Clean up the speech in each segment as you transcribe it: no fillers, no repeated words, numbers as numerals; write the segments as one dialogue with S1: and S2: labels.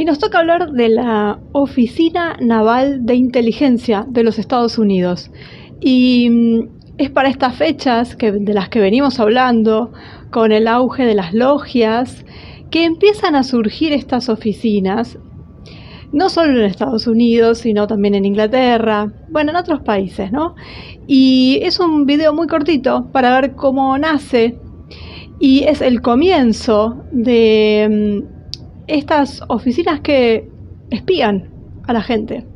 S1: nos toca hablar de la Oficina Naval de Inteligencia de los Estados Unidos. Es para estas fechas de las que venimos hablando, con el auge de las logias, que empiezan a surgir estas oficinas, no solo en Estados Unidos, sino también en Inglaterra, bueno, en otros países, ¿no? Y es un video muy cortito para ver cómo nace, y es el comienzo de estas oficinas que espían a la gente.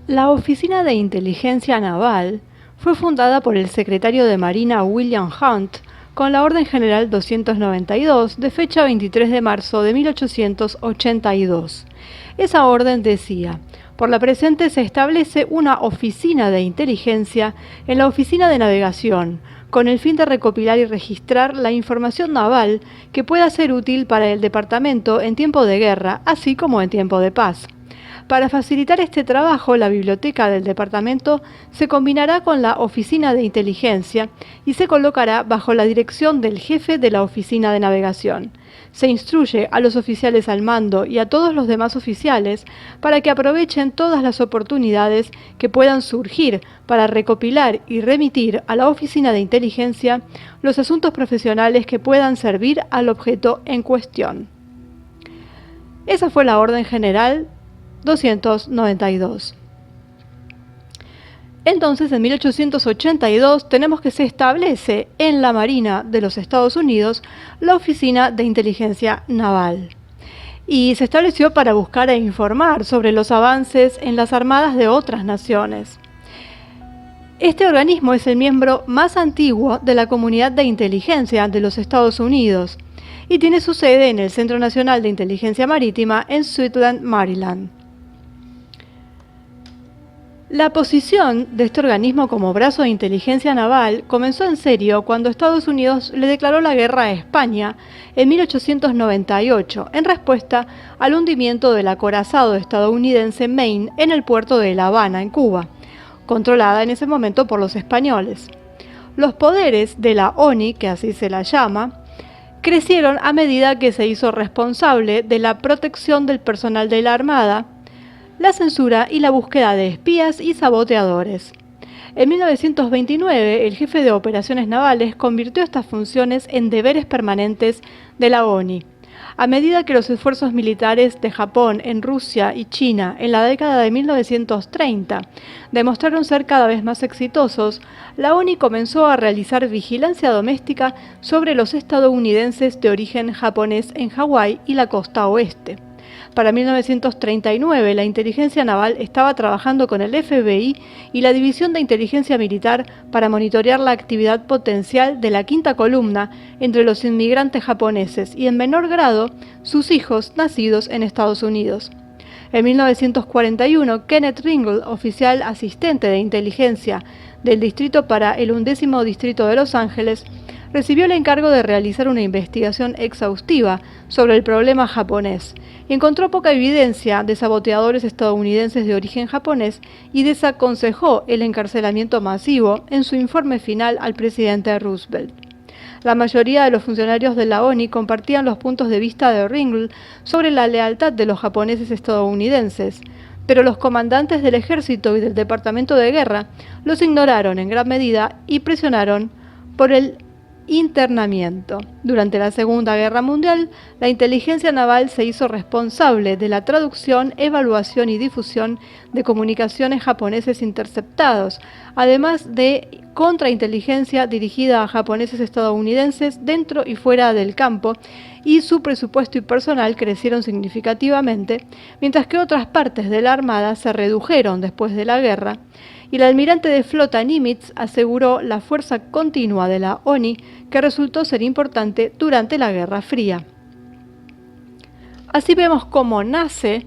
S1: La Oficina de Inteligencia Naval fue fundada por el secretario de Marina William Hunt con la Orden General 292 de fecha 23 de marzo de 1882. Esa orden decía: por la presente se establece una oficina de inteligencia en la Oficina de Navegación, con el fin de recopilar y registrar la información naval que pueda ser útil para el departamento en tiempo de guerra, así como en tiempo de paz. Para facilitar este trabajo, la biblioteca del departamento se combinará con la Oficina de Inteligencia y se colocará bajo la dirección del jefe de la Oficina de Navegación. Se instruye a los oficiales al mando y a todos los demás oficiales para que aprovechen todas las oportunidades que puedan surgir para recopilar y remitir a la Oficina de Inteligencia los asuntos profesionales que puedan servir al objeto en cuestión. Esa fue la Orden General 292. Entonces, en 1882 tenemos que se establece en la Marina de los Estados Unidos la Oficina de Inteligencia Naval. Y se estableció para buscar e informar sobre los avances en las armadas de otras naciones. Este organismo es el miembro más antiguo de la Comunidad de Inteligencia de los Estados Unidos y tiene su sede en el Centro Nacional de Inteligencia Marítima en Suitland, Maryland. La posición de este organismo como brazo de inteligencia naval comenzó en serio cuando Estados Unidos le declaró la guerra a España en 1898 en respuesta al hundimiento del acorazado estadounidense Maine en el puerto de La Habana, en Cuba, controlada en ese momento por los españoles. Los poderes de la ONI, que así se la llama, crecieron a medida que se hizo responsable de la protección del personal de la Armada, la censura y la búsqueda de espías y saboteadores. En 1929, el jefe de operaciones navales convirtió estas funciones en deberes permanentes de la ONI. A medida que los esfuerzos militares de Japón en Rusia y China en la década de 1930 demostraron ser cada vez más exitosos, la ONI comenzó a realizar vigilancia doméstica sobre los estadounidenses de origen japonés en Hawái y la costa oeste. Para 1939, la inteligencia naval estaba trabajando con el FBI y la División de Inteligencia Militar para monitorear la actividad potencial de la quinta columna entre los inmigrantes japoneses y, en menor grado, sus hijos nacidos en Estados Unidos. En 1941, Kenneth Ringle, oficial asistente de inteligencia del Distrito para el 11º Distrito de Los Ángeles, recibió el encargo de realizar una investigación exhaustiva sobre el problema japonés y encontró poca evidencia de saboteadores estadounidenses de origen japonés y desaconsejó el encarcelamiento masivo en su informe final al presidente Roosevelt. La mayoría de los funcionarios de la ONI compartían los puntos de vista de Ringle sobre la lealtad de los japoneses estadounidenses, pero los comandantes del ejército y del departamento de guerra los ignoraron en gran medida y presionaron por el internamiento. Durante la Segunda Guerra Mundial, la inteligencia naval se hizo responsable de la traducción, evaluación y difusión de comunicaciones japoneses interceptados, además de contrainteligencia dirigida a japoneses estadounidenses dentro y fuera del campo, y su presupuesto y personal crecieron significativamente, mientras que otras partes de la Armada se redujeron después de la guerra, y el almirante de flota Nimitz aseguró la fuerza continua de la ONI que resultó ser importante durante la Guerra Fría. Así vemos cómo nace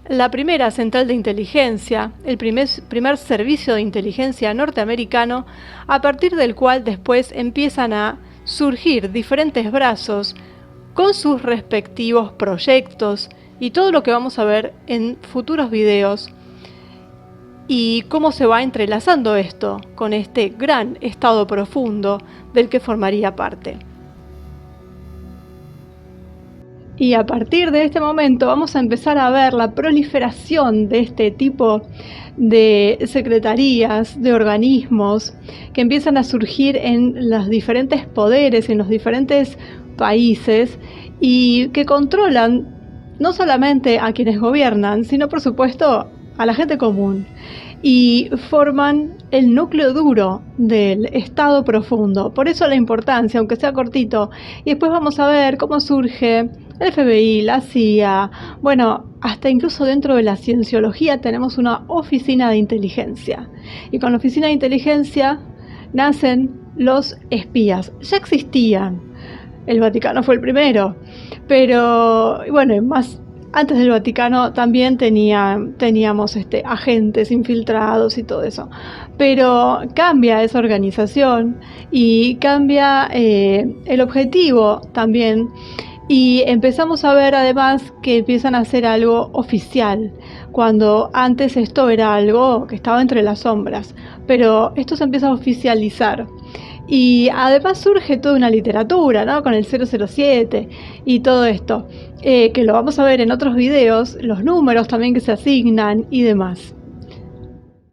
S1: la primera central de inteligencia, el primer servicio de inteligencia norteamericano, a partir del cual después empiezan a surgir diferentes brazos con sus respectivos proyectos y todo lo que vamos a ver en futuros videos, y cómo se va entrelazando esto con este gran estado profundo del que formaría parte. Y a partir de este momento vamos a empezar a ver la proliferación de este tipo de secretarías, de organismos que empiezan a surgir en los diferentes poderes, en los diferentes países y que controlan no solamente a quienes gobiernan, sino por supuesto a la gente común y forman el núcleo duro del Estado profundo. Por eso la importancia, aunque sea cortito, y después vamos a ver cómo surge el FBI, la CIA, bueno, hasta incluso dentro de la cienciología tenemos una oficina de inteligencia. Y con la oficina de inteligencia nacen los espías. Ya existían, el Vaticano fue el primero, pero bueno, más antes del Vaticano también teníamos agentes infiltrados y todo eso. Pero cambia esa organización y cambia el objetivo también. Y empezamos a ver además que empiezan a hacer algo oficial, cuando antes esto era algo que estaba entre las sombras, pero esto se empieza a oficializar. Y además surge toda una literatura, ¿no? Con el 007 y todo esto, que lo vamos a ver en otros videos, los números también que se asignan y demás.